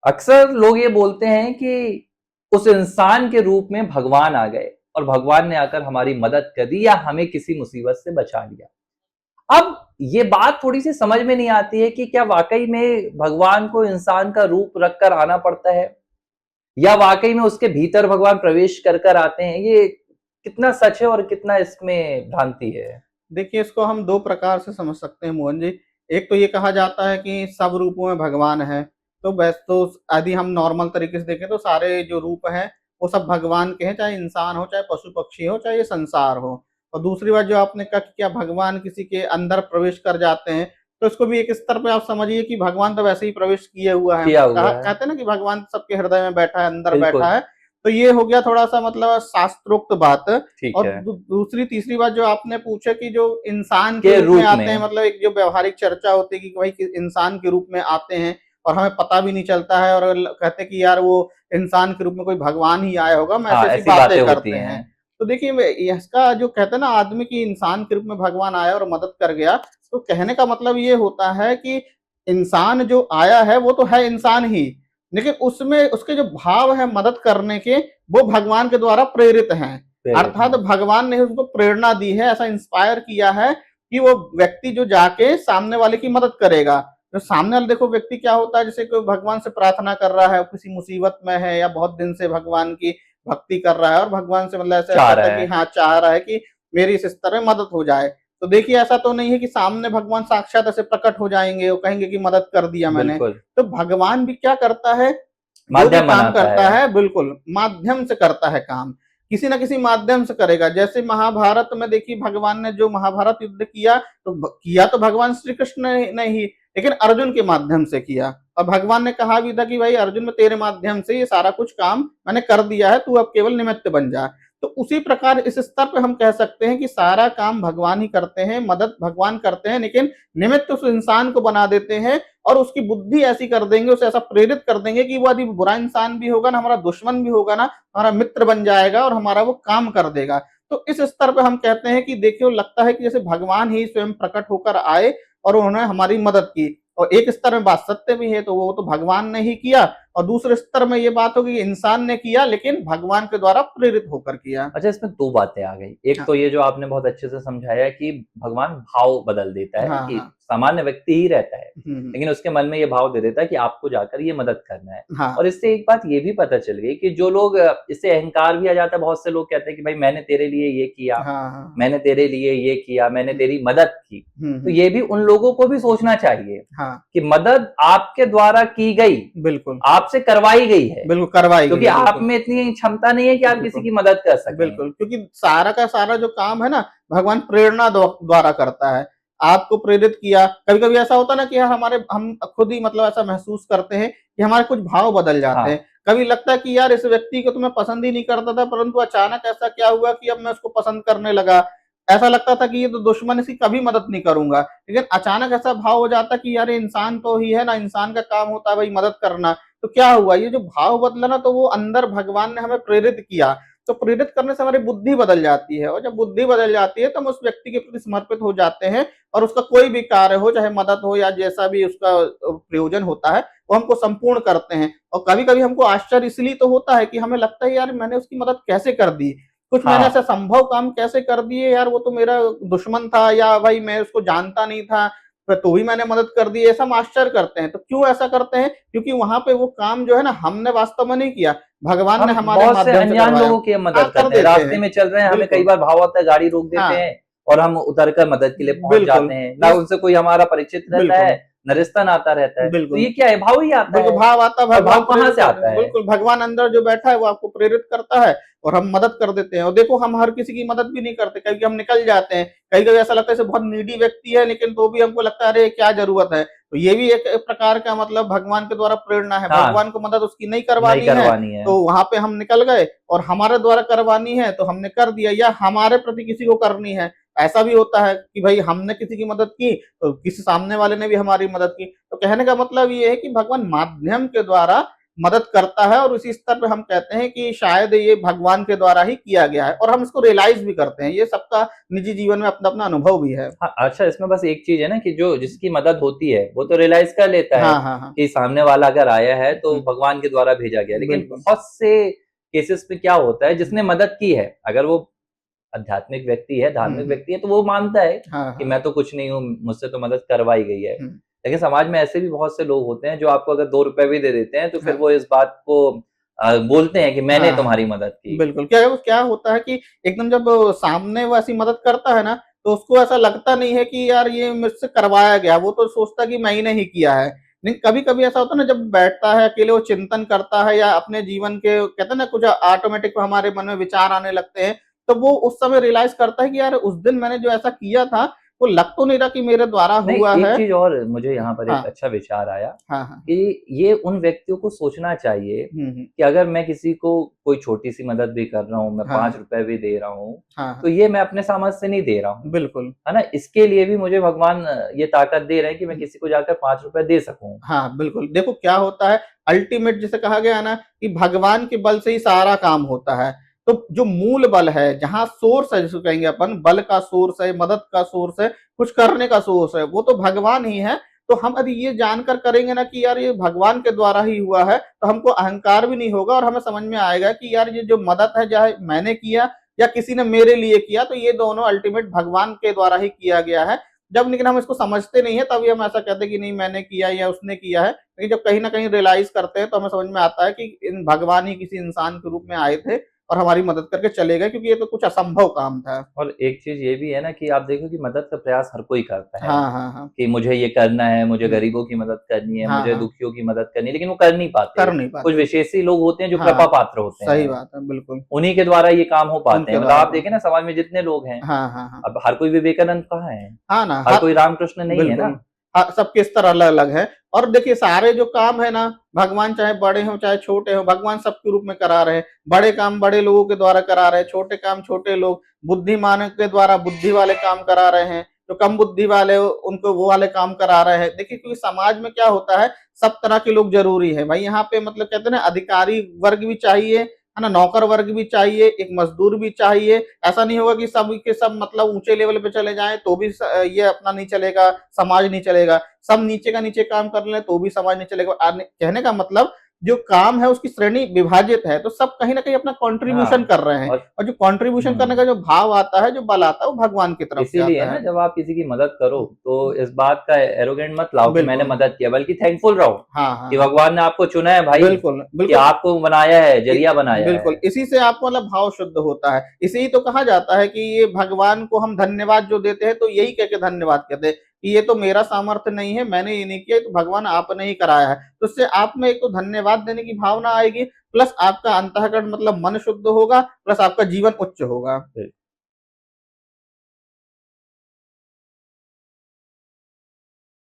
अक्सर लोग ये बोलते हैं कि उस इंसान के रूप में भगवान आ गए और भगवान ने आकर हमारी मदद कर दी या हमें किसी मुसीबत से बचा लिया। अब ये बात थोड़ी-सी समझ में नहीं आती है कि क्या वाक़ई में भगवान को इंसान का रूप रख कर आना पड़ता है? या वाक़ई में उसके भीतर भगवान प्रवेश कर आते हैं? ये कितना सच है और कितना इसमें भ्रांति है? देखिए, इसको हम 2 प्रकार से समझ सकते हैं मोहन जी। एक तो ये कहा जाता है कि सब रूपों में भगवान है, तो वैसे तो यदि हम नॉर्मल तरीके से देखें तो सारे जो रूप हैं, वो सब भगवान के हैं, चाहे इंसान हो, चाहे पशु-पक्षी हो, चाहे ये संसार हो। और दूसरी बात जो आपने कहा कि क्या भगवान किसी के अंदर प्रवेश कर जाते हैं, तो इसको भी एक स्तर पे आप समझिए कि भगवान तो वैसे ही प्रवेश किए हुआ है। किया कहा हुआ है। कहते हैं ना कि भगवान सबके हृदय में बैठा है, अंदर बैठा बिल्कुल, है। तो ये हो गया थोड़ा-सा मतलब शास्त्रोक्त बात। ठीक और है। दूसरी तीसरी बात जो आपने पूछा कि जो इंसान के के रूप में रूप आते हैं, में। मतलब एक जो व्यावहारिक चर्चा होती है कि भाई कि इंसान के रूप में आते हैं और हमें पता भी नहीं चलता है और कहते हैं कि यार वो इंसान के रूप में कोई भगवान ही आया होगा, हम हाँ, ऐसी-ऐसी ऐसी बातें बातें होती करते हैं। हैं। तो देखिए इसका जो कहते हैं ना आदमी की इंसान के रूप में भगवान आया और मदद कर गया, तो कहने का मतलब ये होता है कि इंसान जो आया है वो तो है इंसान ही, लेकिन उसमें उसके जो भाव है मदद करने के, वो भगवान के द्वारा प्रेरित हैं। प्रेरित अर्थात हैं। भगवान ने उसको प्रेरणा दी है, ऐसा इंस्पायर किया है कि वो व्यक्ति जो जाके सामने वाले की मदद करेगा। जो सामने वाला देखो व्यक्ति क्या होता है, जैसे कोई भगवान से प्रार्थना कर रहा है, किसी मुसीबत में है या बहुत दिन से भगवान की भक्ति कर रहा है और भगवान से मतलब ऐसा चाह कहता रहा है कि है। हाँ, चाह रहा है कि मेरी इस स्तर में मदद हो जाए। तो देखिए ऐसा तो नहीं है कि सामने भगवान साक्षात ऐसे प्रकट हो जाएँगे और कहेंगे कि मदद कर दिया मैंने। बिल्कुल, तो भगवान भी क्या करता है, जो भी माध्यम काम बनाता करता है। है बिल्कुल माध्यम से करता है काम। किसी न किसी माध्यम से करेगा। जैसे महाभारत में देखिए भगवान ने जो महाभारत युद्ध किया, तो किया तो भगवान श्री कृष्ण ने ही, लेकिन अर्जुन के माध्यम से किया। और भगवान ने कहा भी था कि भाई अर्जुन मैं तेरे माध्यम से ये सारा कुछ काम मैंने कर दिया है, तू अब केवल निमित्त बन जा। तो उसी प्रकार इस स्तर पे हम कह सकते हैं कि सारा काम भगवान ही करते हैं, मदद भगवान करते हैं, लेकिन निमित्त उस इंसान को बना देते हैं और उसकी बुद्धि ऐसी कर देंगे, उसे ऐसा प्रेरित कर देंगे कि वो यदि बुरा इंसान भी होगा ना, हमारा दुश्मन भी होगा ना, हमारा मित्र बन जाएगा और हमारा वो काम कर देगा। तो इस स्तर पे हम कहते हैं कि देखिए लगता है कि जैसे भगवान ही स्वयं प्रकट होकर आए और उन्होंने हमारी मदद की। और एक स्तर में बात सत्य भी है, तो वो तो भगवान ने ही किया और दूसरे स्तर में ये बात होगी कि इंसान ने किया लेकिन भगवान के द्वारा प्रेरित होकर किया। अच्छा, इसमें 2 बातें आ गई। एक हाँ, तो ये जो आपने बहुत अच्छे से समझाया कि भगवान भाव बदल देता है हाँ, कि हाँ। सामान्य व्यक्ति ही रहता है, हुँ, हुँ। लेकिन उसके मन में ये भाव दे देता है कि आपको जाकर ये मदद करना है। हाँ, और इससे एक बात ये भी पता चल गई कि जो लोग इससे अहंकार भी आ जाता है, बहुत से लोग कहते हैं कि भाई मैंने तेरे लिए ये किया, हाँ, हाँ। मैंने तेरे लिए ये किया, मैंने हुँ, तेरी मदद की। हुँ, तो हुँ। ये भी उन लोगों को भी सोचना चाहिए हाँ, कि मदद आपके द्वारा की गई, बिल्कुल। आपसे करवाई गई है, बिल्कुल करवाई गई क्योंकि है, आप बिल्कुल। में इतनी क्षमता नहीं है कि आप किसी बिल्कुल। की मदद कर सकें। बिल्कुल, क्योंकि सारा का सारा जो काम है ना, भगवान प्रेरणा द्वारा करता है। आपको प्रेरित किया, कभी-कभी ऐसा होता है ना कि यार हमारे हम खुद ही मतलब ऐसा महसूस करते हैं कि हमारे कुछ भाव बदल जाते हाँ, हैं। कभी लगता है कि यार इस व्यक्ति को तो मैं पसंद ही नहीं करता था, परंतु अचानक ऐसा क्या हुआ कि अब मैं उसको पसंद करने लगा। ऐसा लगता था कि ये तो दुश्मन है, इसकी कभी मदद नहीं करूँगा। लेकिन अचानक ऐसा भाव हो जाता है कि यार ये इंसान तो ही है ना, इंसान का काम होता है भई मदद करना। तो क्या हुआ, ये जो भाव बदला ना, तो वो अंदर भगवान ने हमें प्रेरित किया। तो प्रेरित करने से हमारी बुद्धि बदल जाती है और जब बुद्धि बदल जाती है तो हम उस व्यक्ति के प्रति समर्पित हो जाते हैं और उसका कोई भी कार्य हो, चाहे मदद हो या जैसा भी उसका प्रयोजन होता है, वो हमको संपूर्ण करते हैं। और कभी-कभी हमको आश्चर्य इसलिए तो होता है कि हमें लगता है यार मैंने उसकी मदद कैसे कर दी? कुछ मैंने हाँ। ऐसा संभव काम कैसे कर दिए यार, वो तो मेरा दुश्मन था या भाई मैं उसको जानता नहीं था, तो भी मैंने मदद कर दी, ऐसा हम आश्चर्य करते हैं। तो क्यों ऐसा करते हैं? क्योंकि वहाँ पे वो काम जो है ना हमने वास्तव में नहीं किया, भगवान ने हम हमारे बहुत से माध्यम से अनजान करवाया। लोगों की हम हाँ, मदद कर करते हैं। देते रास्ते हैं। में चल रहे हैं, हमें कई बिल्कुल, बार भाव आता है, गाड़ी रोक देते हाँ, हैं और हम उतर कर मदद के लिए पहुँच बिल्कुल। जाते हैं। ना इस उनसे कोई हमारा परिचित रहता बिल्कुल, है, ना रिश्ता नाता रहता है। तो बिल्कुल। ये क्या है? भाव ही आता बिल्कुल, है। भाव आता है, और भाव भगवान कहाँ प्रेरित से करते आता हैं। है? बिल्कुल, भगवान अंदर जो बैठा है वो आपको प्रेरित करता है और हम मदद कर देते हैं। और देखो हम हर किसी की मदद भी नहीं करते, कभी हम निकल जाते हैं। कभी-कभी ऐसा लगता है जैसे बहुत नीडी व्यक्ति है, लेकिन तो भी हमको लगता है अरे क्या ज़रूरत है? तो ये भी एक एक प्रकार का मतलब भगवान के द्वारा प्रेरणा है। हाँ, भगवान को मदद उसकी नहीं नहीं करवानी है, करवानी है। तो वहाँ पे हम निकल गए और हमारे द्वारा करवानी है तो हमने कर दिया, या हमारे प्रति किसी को करनी है। ऐसा भी होता है कि भई हमने किसी की मदद की, तो किसी सामने वाले ने भी हमारी मदद की। तो कहने का मतलब ये है कि भगवान माध्यम के द्वारा मदद करता है और उसी स्तर पे हम कहते हैं कि शायद ये भगवान के द्वारा ही किया गया है और हम इसको रियलाइज भी करते हैं। ये सबका निजी जीवन में अपना अपना अनुभव भी है। हाँ, अच्छा इसमें बस एक चीज है ना कि जो जिसकी मदद होती है वो तो रियलाइज कर लेता है हाँ हाँ हाँ कि सामने वाला अगर आया है तो भगवान के द्वारा भेजा गया, लेकिन बिल्कुल। बहुत से केसेस में क्या होता है, जिसने मदद की है अगर वो आध्यात्मिक व्यक्ति है, धार्मिक व्यक्ति है, तो वो मानता है हाँ कि हाँ मैं तो कुछ नहीं हूँ, मुझसे तो मदद करवाई गई है। हम्म, लेकिन समाज में ऐसे भी बहुत से लोग होते हैं जो आपको अगर 2 रुपए भी दे देते हैं तो फिर हाँ वो इस बात को बोलते हैं कि मैंने हाँ हाँ तुम्हारी मदद की। बिल्कुल। क्या होता है कि एकदम जब सामने वो ऐसी मदद करता है ना, तो उसको ऐसा लगता नहीं है कि यार ये मुझसे करवाया गया, वो तो सोचता है कि मैंने ही किया है। लेकिन कभी-कभी ऐसा होता है ना, जब बैठता है अकेले, वो चिंतन करता है या अपने जीवन के कहते हैं ना कुछ ऑटोमेटिक हमारे मन में विचार आने लगते हैं, तो वो उस समय रियलाइज़ करता है कि यार उस दिन मैंने जो ऐसा किया था, वो लग तो नहीं रहा कि मेरे द्वारा नहीं, हुआ एक है। चीज़ और मुझे यहाँ पर एक हाँ, अच्छा विचार आया हाँ, हाँ। कि ये उन व्यक्तियों को सोचना चाहिए हुँ। कि अगर मैं किसी को कोई छोटी-सी मदद भी कर रहा हूँ, मैं हाँ, 5 हाँ। रुपए भी दे रहा हूँ, हाँ, तो हाँ। ये मैं अपने सामर्थ्य से नहीं दे रहा हूँ, बिल्कुल। है ना? इसके लिए भी मुझे भगवान ये ताकत दे रहे हैं कि मैं किसी को जाकर 5 रुपए दे सकूँ। हाँ, बिल्कुल। देखो क्या होता है, अल्टीमेट जिसे कहा गया है ना कि भगवान के बल से ही सारा काम होता है। तो जो मूल बल है, जहाँ सोर्स है जिसको कहेंगे अपन, बल का सोर्स है, मदद का सोर्स है, कुछ करने का सोर्स है, वो तो भगवान ही है। तो हम यदि ये जानकर करेंगे ना कि यार ये भगवान के द्वारा ही हुआ है, तो हमको अहंकार भी नहीं होगा और हमें समझ में आएगा कि यार ये जो मदद है, चाहे मैंने किया या किसी ने मेरे लिए किया, तो ये दोनों अल्टीमेट भगवान के द्वारा ही किया गया है। जब लेकिन हम इसको समझते नहीं है, तभी हम ऐसा कहते हैं कि नहीं मैंने किया या उसने किया है। लेकिन जब कहीं न कहीं रियलाइज़ करते हैं, तो हमें समझ में आता है कि इन भगवान ही किसी इंसान के रूप में आए थे और हमारी मदद करके चले गए, क्योंकि ये तो कुछ असंभव काम था। और एक चीज़ ये भी है ना कि आप देखो कि मदद का प्रयास हर कोई करता है हाँ, हाँ, हाँ। कि मुझे ये करना है, मुझे हुँ। गरीबों की मदद करनी है, हाँ, मुझे हाँ। दुखियों की मदद करनी है, लेकिन वो कर नहीं पाते। कर नहीं कुछ पाते। विशेष ही लोग होते हैं जो कृपा हाँ, पात्र होते सही हैं। बात है, बिल्कुल। उन्हीं के द्वारा ये काम हो पाते हैं। उनके मतलब द्वारा आप काम देखें ना समाज में जितने लोग हैं, हाँ, हाँ, हाँ। अब हर कोई विवेकानंद कहाँ है? हाँ ना, हर हर कोई रामकृष्ण नहीं है बिल्कुल। ना? हाँ, सबके स्तर अलग-अलग हैं और देखिए सारे जो काम है ना, भगवान चाहे बड़े हों, चाहे छोटे हों, भगवान सबके रूप में करा रहे हैं। बड़े काम बड़े लोगों के द्वारा करा रहे हैं, छोटे काम छोटे लोग, बुद्धिमानों के द्वारा बुद्धि वाले काम करा रहे हैं, जो कम बुद्धि वाले उनको वो वाले काम करा रहे हैं। देखिए क्योंकि समाज में क्या होता है, सब तरह के लोग ज़रूरी हैं। भाई यहाँ पे मतलब कहते हैं ना अधिकारी वर्ग भी चाहिए, है ना? नौकर वर्ग भी चाहिए, एक मज़दूर भी चाहिए। ऐसा नहीं होगा कि सब के सब मतलब ऊँचे लेवल पे चले जाएँ तो भी ये अपना नहीं चलेगा, समाज नहीं चलेगा। सब नीचे का नीचे काम कर लें तो भी समाज नहीं चलेगा। कहने का मतलब जो काम है उसकी श्रेणी विभाजित है, तो सब कहीं न कहीं अपना कंट्रीब्यूशन हाँ, कर रहे हैं और और जो कंट्रीब्यूशन करने का हुँ। जो भाव आता है, जो बल आता है, वो भगवान की तरफ से इसीलिए आता ना है। जब आप किसी की मदद करो हुँ, तो हुँ। इस बात का एरोगेंट मत लाओ कि मैंने बिल्कुल। मदद किया, बल्कि थैंकफुल रहो हाँ, हाँ, कि हाँ। भगवान ने आपको चुना है भाई, बिल्कुल, कि बिल्कुल। आपको बनाया है, इ ज़रिया बनाया बिल्कुल, है। इसी से आपको मतलब भाव शुद्ध होता है। इसे ही तो कहा जाता है कि ये भगवान को हम धन्यवाद जो देते हैं, तो यही कह के धन्यवाद कहते हैं कि ये तो मेरा सामर्थ्य नहीं है, मैंने ये नहीं किया, ये तो भगवान आपने ही कराया है। तो इससे आप में एक तो धन्यवाद देने की भावना आएगी, प्लस आपका अंतःकरण मतलब मन शुद्ध होगा, प्लस आपका जीवन उच्च होगा।